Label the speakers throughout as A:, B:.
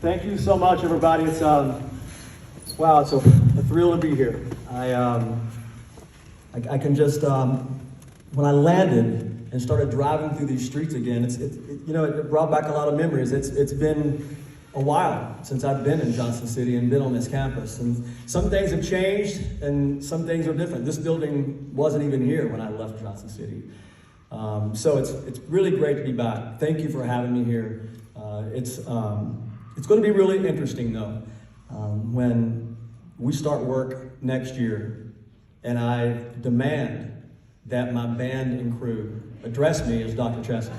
A: Thank you so much, everybody. It's wow, it's a thrill to be here. I can just when I landed and started driving through these streets again, it brought back a lot of memories. It's been a while since I've been in Johnson City and been on this campus, and some things have changed and some things are different. This building wasn't even here when I left Johnson City, so it's really great to be back. Thank you for having me here. It's going to be really interesting though when we start work next year, and I demand that my band and crew address me as Dr. Chesney.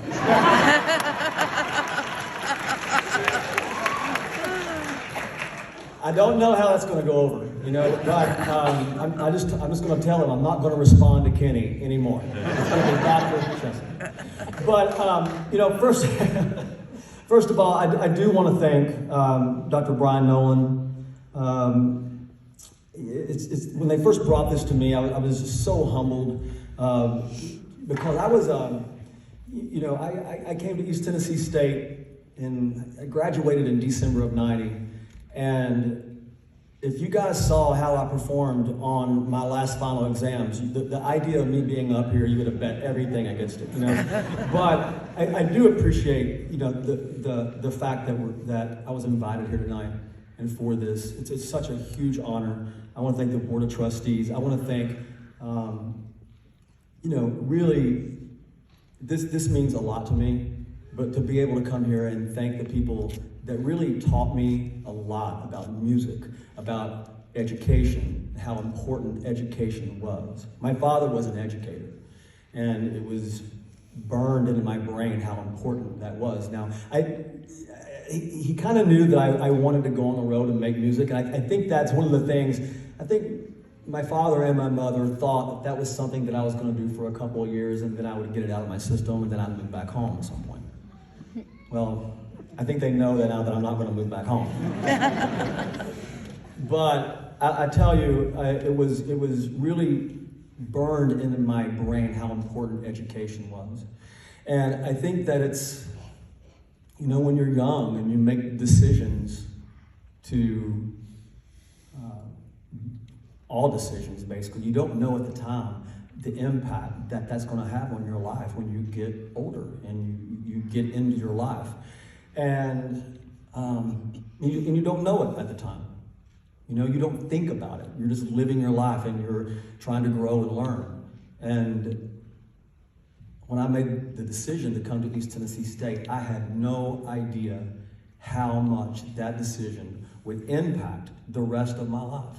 A: I don't know how that's going to go over, but I'm just going to tell him I'm not going to respond to Kenny anymore. It's going to be Dr. Chesney. But first of all, I do want to thank Dr. Brian Nolan. When they first brought this to me, I was just so humbled because I was, I came to East Tennessee State and I graduated in December of '90. And if you guys saw how I performed on my last final exams, the idea of me being up here, you would have bet everything against it, But I do appreciate, the fact that I was invited here tonight and for this. It's such a huge honor. I want to thank the Board of Trustees. I want to thank, really, this means a lot to me. But to be able to come here and thank the people that really taught me a lot about music, about education, how important education was. My father was an educator, and it was burned into my brain how important that was. Now, he kind of knew that I wanted to go on the road and make music, and I think that's one of the things. I think my father and my mother thought that was something that I was going to do for a couple of years, and then I would get it out of my system, and then I'd move back home at some point. Well, I think they know that now that I'm not going to move back home. But I tell you, it was really burned into my brain how important education was. And I think that it's, when you're young and you make decisions to, all decisions basically, you don't know at the time the impact that that's going to have on your life when you get older and you get into your life. And you don't know it at the time. You don't think about it. You're just living your life and you're trying to grow and learn. And when I made the decision to come to East Tennessee State, I had no idea how much that decision would impact the rest of my life.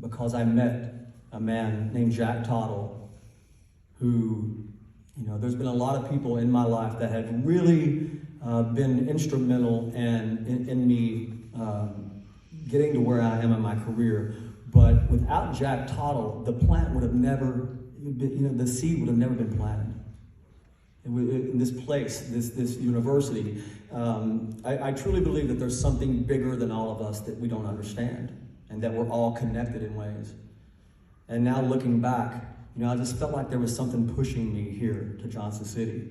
A: Because I met a man named Jack Tottle, who, there's been a lot of people in my life that have really been instrumental in me getting to where I am in my career. But without Jack Tottle, the plant would have never, the seed would have never been planted. In this place, this university, I truly believe that there's something bigger than all of us that we don't understand, and that we're all connected in ways. And now looking back, I just felt like there was something pushing me here to Johnson City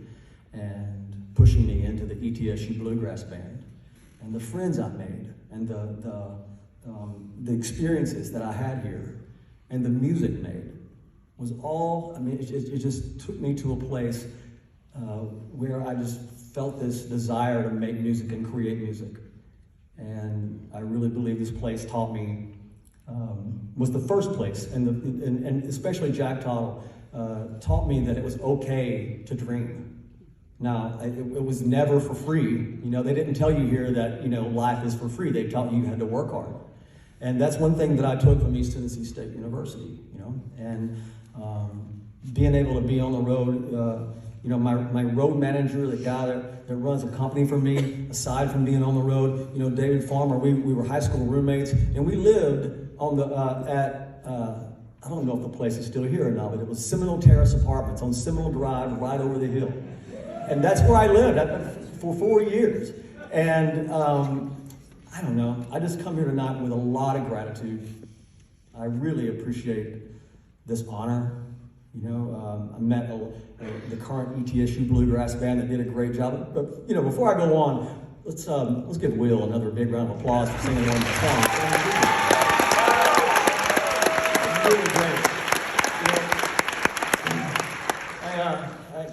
A: and pushing me into the ETSU Bluegrass band and the friends I made and the experiences that I had here and the music made was all, it just took me to a place where I just felt this desire to make music and create music. And I really believe this place taught me, was the first place, and especially Jack Tottle taught me that it was okay to dream. Now, it was never for free. They didn't tell you here that, life is for free. They taught you had to work hard. And that's one thing that I took from East Tennessee State University, and being able to be on the road, my road manager, the guy that runs a company for me, aside from being on the road, David Farmer, we were high school roommates, and we lived on the, I don't know if the place is still here or not, but it was Seminole Terrace Apartments on Seminole Drive, right over the hill. And that's where I lived for 4 years. And I don't know, I just come here tonight with a lot of gratitude. I really appreciate this honor. I met the current ETSU Bluegrass band that did a great job. But, before I go on, let's give Will another big round of applause for singing one of the songs. Really great.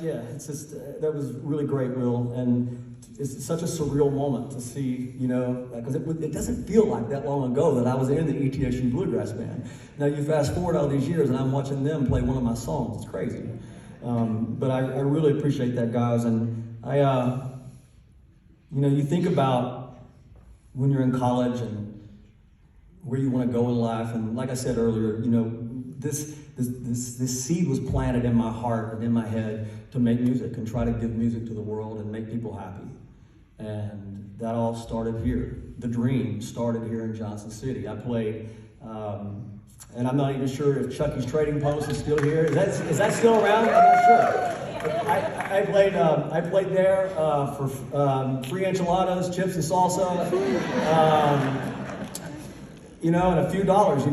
A: Yeah, it's just that was really great, Will, and it's such a surreal moment to see, because it doesn't feel like that long ago that I was in the ETSU Bluegrass band. Now you fast forward all these years, and I'm watching them play one of my songs. It's crazy, but I really appreciate that, guys, and you think about when you're in college and where you want to go in life, and like I said earlier, this seed was planted in my heart and in my head to make music and try to give music to the world and make people happy. And that all started here. The dream started here in Johnson City. I played, and I'm not even sure if Chucky's Trading Post is still here. Is that still around? I'm not sure. I played there for free enchiladas, chips, and salsa, and a few dollars.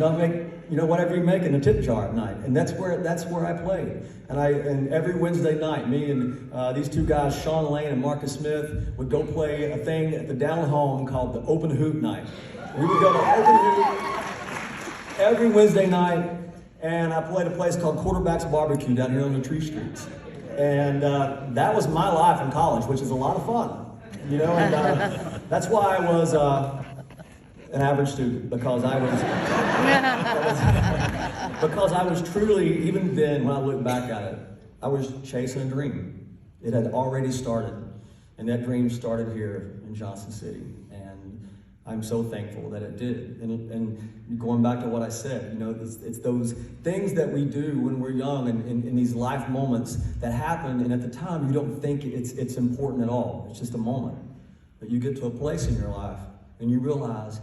A: Whatever you make in the tip jar at night, and that's where I played. And every Wednesday night, me and these two guys, Sean Lane and Marcus Smith, would go play a thing at the Down Home called the Open Hoop Night. We would go to Open Hoop every Wednesday night, and I played a place called Quarterback's Barbecue down here on the Tree Streets. And that was my life in college, which is a lot of fun, and that's why I was an average student, because I was truly, even then when I look back at it, I was chasing a dream. It had already started, and that dream started here in Johnson City, and I'm so thankful that it did. And going back to what I said, it's those things that we do when we're young, and in these life moments that happen, and at the time you don't think it's important at all. It's just a moment. But you get to a place in your life and you realize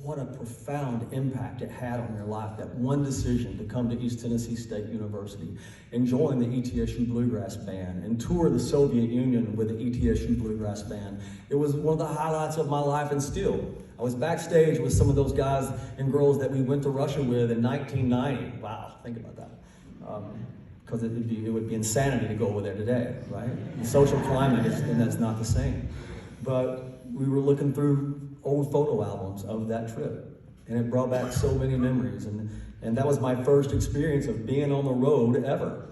A: what a profound impact it had on your life, that one decision to come to East Tennessee State University and join the ETSU Bluegrass Band and tour the Soviet Union with the ETSU Bluegrass Band. It was one of the highlights of my life, and still. I was backstage with some of those guys and girls that we went to Russia with in 1990. Wow, think about that. Because it would be insanity to go over there today, right? The social climate and that's not the same. But we were looking through old photo albums of that trip, and it brought back so many memories, and that was my first experience of being on the road ever,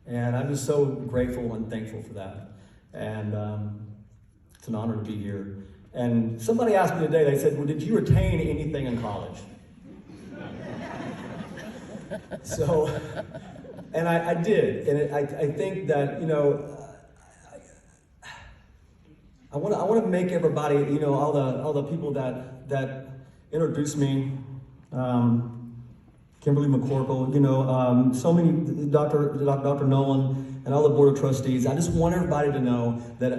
A: and I'm just so grateful and thankful for that, and it's an honor to be here. And somebody asked me today, they said, well, did you retain anything in college? So, and I did, and I think that, I want to make everybody, all the people that introduced me, Kimberly McCorkle, so many, Dr. Nolan, and all the board of trustees. I just want everybody to know that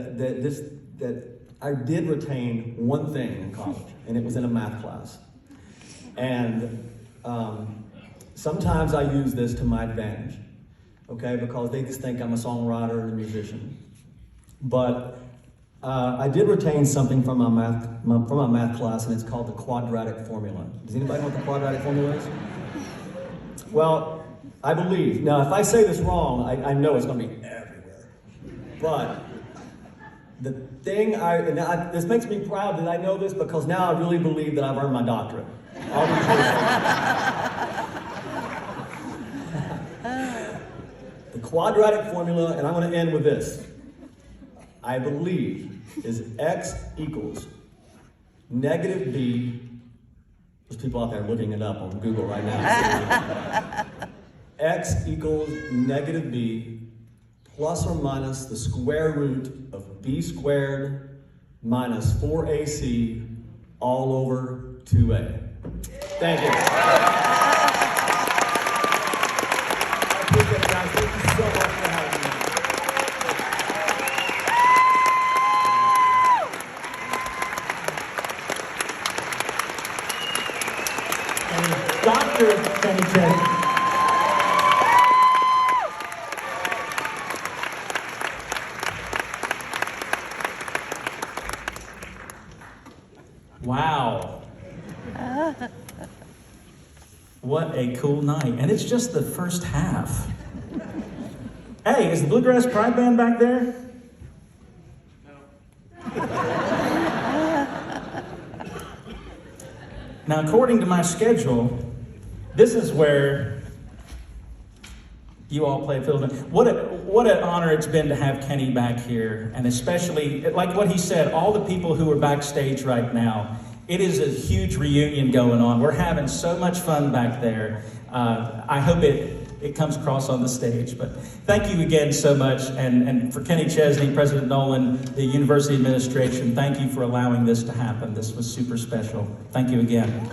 A: I did retain one thing in college, and it was in a math class. And sometimes I use this to my advantage, okay, because they just think I'm a songwriter and a musician. But I did retain something from my math class, and it's called the quadratic formula. Does anybody know what the quadratic formula is? Well, I believe. Now, if I say this wrong, I know it's going to be everywhere. But the thing this makes me proud that I know this, because now I really believe that I've earned my doctorate. The quadratic formula, and I'm going to end with this. I believe is x equals negative b. There's people out there looking it up on Google right now. X equals negative b plus or minus the square root of b squared minus 4ac all over 2a. Thank you. I appreciate it, guys. Thank you so much for having me. Dr. Chesney.
B: Wow. What a cool night. And it's just the first half. Hey, is the Bluegrass Pride Band back there? No. Now, according to my schedule, this is where you all play fiddle. What an honor it's been to have Kenny back here, and especially, like what he said, all the people who are backstage right now. It is a huge reunion going on. We're having so much fun back there. I hope it comes across on the stage. But thank you again so much. And for Kenny Chesney, President Nolan, the university administration, thank you for allowing this to happen. This was super special. Thank you again.